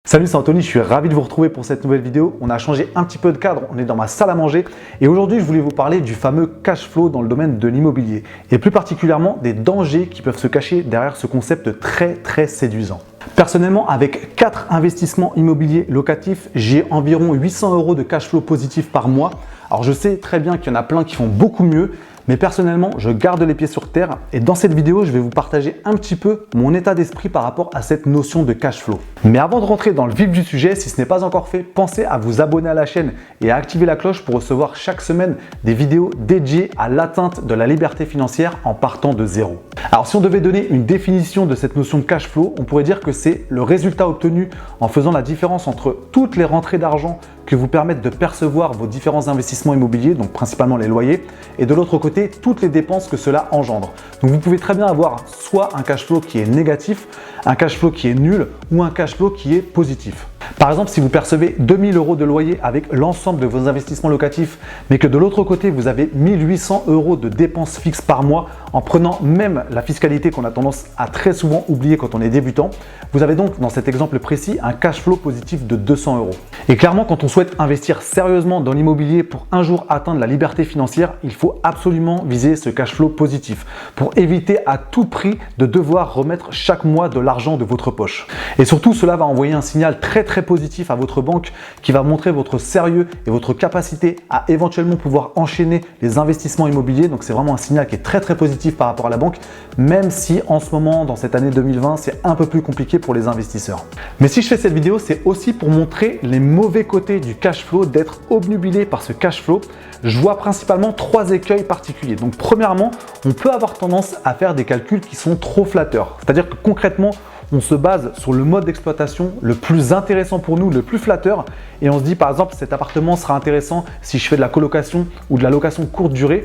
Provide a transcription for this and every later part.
Salut, c'est Anthony, je suis ravi de vous retrouver pour cette nouvelle vidéo. On a changé un petit peu de cadre, on est dans ma salle à manger et aujourd'hui je voulais vous parler du fameux cash flow dans le domaine de l'immobilier et plus particulièrement des dangers qui peuvent se cacher derrière ce concept très séduisant. Personnellement, avec 4 investissements immobiliers locatifs, j'ai environ 800 € de cash flow positif par mois. Alors je sais très bien qu'il y en a plein qui font beaucoup mieux, mais personnellement, je garde les pieds sur terre et dans cette vidéo, je vais vous partager un petit peu mon état d'esprit par rapport à cette notion de cash flow. Mais avant de rentrer dans le vif du sujet, si ce n'est pas encore fait, pensez à vous abonner à la chaîne et à activer la cloche pour recevoir chaque semaine des vidéos dédiées à l'atteinte de la liberté financière en partant de zéro. Alors si on devait donner une définition de cette notion de cash flow, on pourrait dire que c'est le résultat obtenu en faisant la différence entre toutes les rentrées d'argent que vous permettent de percevoir vos différents investissements immobiliers, donc principalement les loyers, et de l'autre côté, toutes les dépenses que cela engendre. Donc vous pouvez très bien avoir soit un cash flow qui est négatif, un cash flow qui est nul ou un cash flow qui est positif. Par exemple, si vous percevez 2000 € de loyer avec l'ensemble de vos investissements locatifs, mais que de l'autre côté, vous avez 1800 € de dépenses fixes par mois, en prenant même la fiscalité qu'on a tendance à très souvent oublier quand on est débutant, vous avez donc dans cet exemple précis un cash flow positif de 200 €. Et clairement, quand on souhaite investir sérieusement dans l'immobilier pour un jour atteindre la liberté financière, il faut absolument viser ce cash flow positif pour éviter à tout prix de devoir remettre chaque mois de l'argent de votre poche. Et surtout, cela va envoyer un signal très positif à votre banque qui va montrer votre sérieux et votre capacité à éventuellement pouvoir enchaîner les investissements immobiliers. Donc c'est vraiment un signal qui est très positif par rapport à la banque, même si en ce moment, dans cette année 2020, c'est un peu plus compliqué pour les investisseurs. Mais si je fais cette vidéo, c'est aussi pour montrer les mauvais côtés du cash flow, d'être obnubilé par ce cash flow. Je vois principalement 3 écueils particuliers. Donc premièrement, on peut avoir tendance à faire des calculs qui sont trop flatteurs. C'est-à-dire que concrètement, on se base sur le mode d'exploitation le plus intéressant pour nous, le plus flatteur, et on se dit par exemple cet appartement sera intéressant si je fais de la colocation ou de la location courte durée.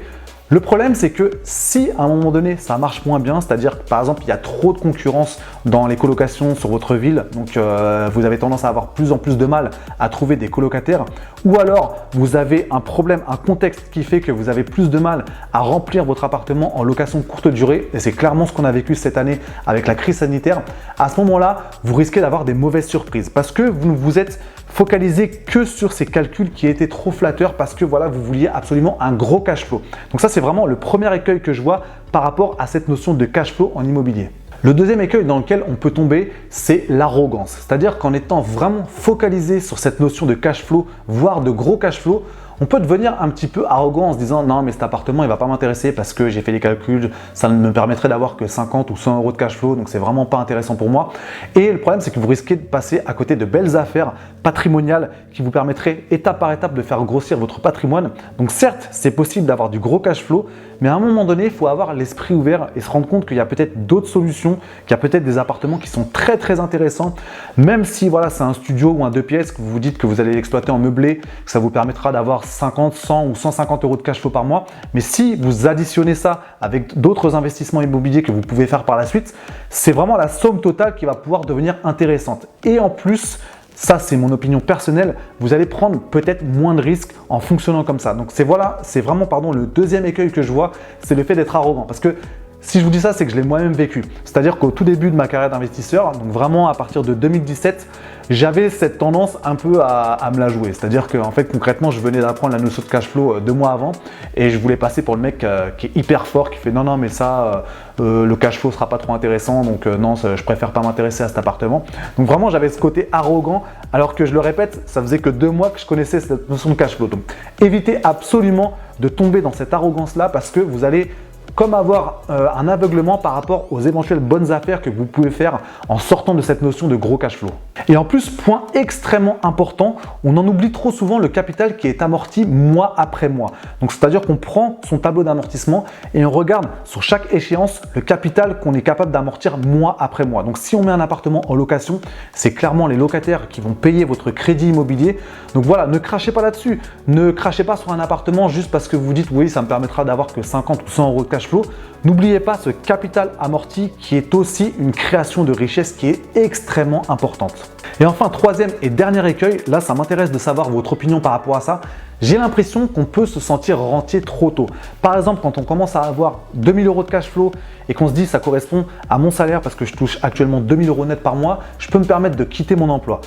Le problème, c'est que si à un moment donné ça marche moins bien, c'est-à-dire que par exemple il y a trop de concurrence dans les colocations sur votre ville, donc vous avez tendance à avoir plus en plus de mal à trouver des colocataires, ou alors vous avez un problème, un contexte qui fait que vous avez plus de mal à remplir votre appartement en location courte durée, et c'est clairement ce qu'on a vécu cette année avec la crise sanitaire, à ce moment-là, vous risquez d'avoir des mauvaises surprises parce que vous vous êtes focalisé que sur ces calculs qui étaient trop flatteurs parce que voilà, vous vouliez absolument un gros cash flow. Donc ça, c'est vraiment le premier écueil que je vois par rapport à cette notion de cash flow en immobilier. Le deuxième écueil dans lequel on peut tomber, c'est l'arrogance. C'est-à-dire qu'en étant vraiment focalisé sur cette notion de cash flow, voire de gros cash flow, on peut devenir un petit peu arrogant en se disant non mais cet appartement il va pas m'intéresser parce que j'ai fait les calculs, ça ne me permettrait d'avoir que 50 ou 100 € de cash flow, donc c'est vraiment pas intéressant pour moi. Et le problème c'est que vous risquez de passer à côté de belles affaires patrimoniales qui vous permettraient étape par étape de faire grossir votre patrimoine. Donc certes c'est possible d'avoir du gros cash flow, mais à un moment donné il faut avoir l'esprit ouvert et se rendre compte qu'il y a peut-être d'autres solutions, qu'il y a peut-être des appartements qui sont très intéressants, même si voilà c'est un studio ou un 2 pièces que vous vous dites que vous allez l'exploiter en meublé, que ça vous permettra d'avoir 50, 100 ou 150 € de cash flow par mois. Mais si vous additionnez ça avec d'autres investissements immobiliers que vous pouvez faire par la suite, c'est vraiment la somme totale qui va pouvoir devenir intéressante. Et en plus, ça c'est mon opinion personnelle, vous allez prendre peut-être moins de risques en fonctionnant comme ça. Donc c'est vraiment le deuxième écueil que je vois, c'est le fait d'être arrogant. Parce que si je vous dis ça, c'est que je l'ai moi-même vécu. C'est-à-dire qu'au tout début de ma carrière d'investisseur, donc vraiment à partir de 2017, j'avais cette tendance un peu à me la jouer. C'est-à-dire qu'en fait, concrètement, je venais d'apprendre la notion de cash flow 2 mois avant et je voulais passer pour le mec qui est hyper fort, qui fait non, mais ça, le cash flow sera pas trop intéressant, donc non, je préfère pas m'intéresser à cet appartement. Donc vraiment, j'avais ce côté arrogant, alors que je le répète, ça faisait que 2 mois que je connaissais cette notion de cash flow. Donc évitez absolument de tomber dans cette arrogance-là parce que vous allez comme avoir un aveuglement par rapport aux éventuelles bonnes affaires que vous pouvez faire en sortant de cette notion de gros cash flow. Et en plus, point extrêmement important, on en oublie trop souvent le capital qui est amorti mois après mois. Donc c'est-à-dire qu'on prend son tableau d'amortissement et on regarde sur chaque échéance le capital qu'on est capable d'amortir mois après mois. Donc si on met un appartement en location, c'est clairement les locataires qui vont payer votre crédit immobilier. Donc voilà, ne crachez pas là-dessus. Ne crachez pas sur un appartement juste parce que vous dites oui, ça me permettra d'avoir que 50 ou 100 € de cash flow. N'oubliez pas ce capital amorti qui est aussi une création de richesse qui est extrêmement importante. Et enfin, troisième et dernier écueil, là ça m'intéresse de savoir votre opinion par rapport à ça. J'ai l'impression qu'on peut se sentir rentier trop tôt. Par exemple, quand on commence à avoir 2000 € de cash flow et qu'on se dit ça correspond à mon salaire parce que je touche actuellement 2000 € net par mois, je peux me permettre de quitter mon emploi.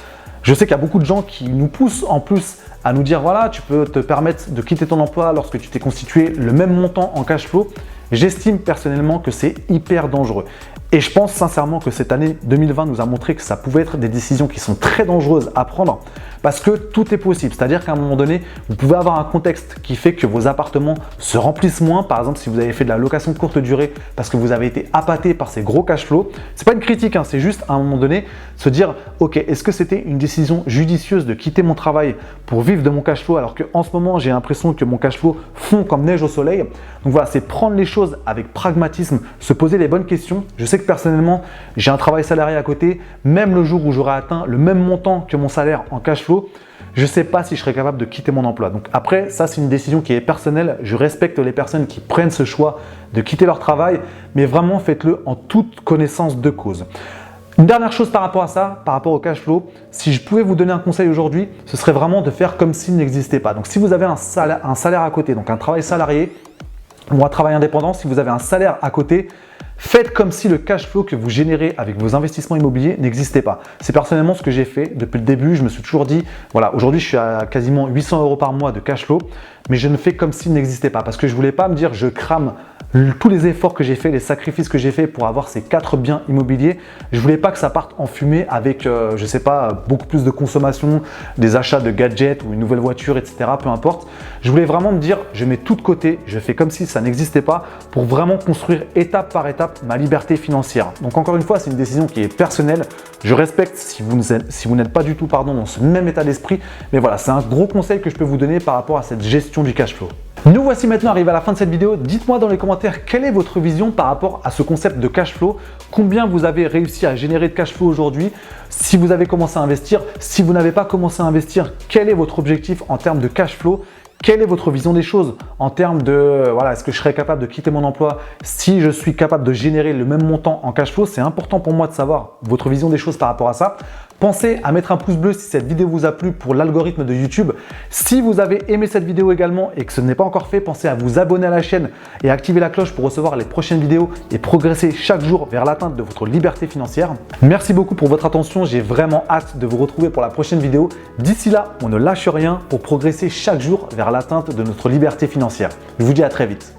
Je sais qu'il y a beaucoup de gens qui nous poussent en plus à nous dire voilà, tu peux te permettre de quitter ton emploi lorsque tu t'es constitué le même montant en cash flow. J'estime personnellement que c'est hyper dangereux. Et je pense sincèrement que cette année 2020 nous a montré que ça pouvait être des décisions qui sont très dangereuses à prendre parce que tout est possible. C'est-à-dire qu'à un moment donné, vous pouvez avoir un contexte qui fait que vos appartements se remplissent moins. Par exemple, si vous avez fait de la location courte durée parce que vous avez été appâté par ces gros cash flows. C'est pas une critique, c'est juste à un moment donné se dire ok, est-ce que c'était une décision judicieuse de quitter mon travail pour vivre de mon cash flow alors qu'en ce moment j'ai l'impression que mon cash flow fond comme neige au soleil. Donc voilà, c'est prendre les choses avec pragmatisme, se poser les bonnes questions. Je sais que personnellement, j'ai un travail salarié à côté. Même le jour où j'aurai atteint le même montant que mon salaire en cash flow, je ne sais pas si je serai capable de quitter mon emploi. Donc après, ça c'est une décision qui est personnelle. Je respecte les personnes qui prennent ce choix de quitter leur travail, mais vraiment faites-le en toute connaissance de cause. Une dernière chose par rapport à ça, par rapport au cash flow, si je pouvais vous donner un conseil aujourd'hui, ce serait vraiment de faire comme s'il n'existait pas. Donc si vous avez un salaire à côté, donc un travail salarié ou un travail indépendant, si vous avez un salaire à côté, faites comme si le cash flow que vous générez avec vos investissements immobiliers n'existait pas. C'est personnellement ce que j'ai fait depuis le début. Je me suis toujours dit, voilà, aujourd'hui je suis à quasiment 800 € par mois de cash flow, mais je ne fais comme s'il n'existait pas parce que je ne voulais pas me dire je crame tous les efforts que j'ai fait, les sacrifices que j'ai fait pour avoir ces 4 biens immobiliers. Je ne voulais pas que ça parte en fumée avec, je ne sais pas, beaucoup plus de consommation, des achats de gadgets ou une nouvelle voiture, etc. Peu importe. Je voulais vraiment me dire, je mets tout de côté, je fais comme si ça n'existait pas pour vraiment construire étape par étape ma liberté financière. Donc encore une fois, c'est une décision qui est personnelle. Je respecte si vous n'êtes pas du tout dans ce même état d'esprit. Mais voilà, c'est un gros conseil que je peux vous donner par rapport à cette gestion du cash flow. Nous voici maintenant arrivés à la fin de cette vidéo. Dites-moi dans les commentaires quelle est votre vision par rapport à ce concept de cash flow. Combien vous avez réussi à générer de cash flow aujourd'hui? Si vous avez commencé à investir, si vous n'avez pas commencé à investir, quel est votre objectif en termes de cash flow? Quelle est votre vision des choses en termes de, voilà, est-ce que je serais capable de quitter mon emploi si je suis capable de générer le même montant en cash flow? C'est important pour moi de savoir votre vision des choses par rapport à ça. Pensez à mettre un pouce bleu si cette vidéo vous a plu pour l'algorithme de YouTube. Si vous avez aimé cette vidéo également et que ce n'est pas encore fait, pensez à vous abonner à la chaîne et activer la cloche pour recevoir les prochaines vidéos et progresser chaque jour vers l'atteinte de votre liberté financière. Merci beaucoup pour votre attention. J'ai vraiment hâte de vous retrouver pour la prochaine vidéo. D'ici là, on ne lâche rien pour progresser chaque jour vers l'atteinte de notre liberté financière. Je vous dis à très vite.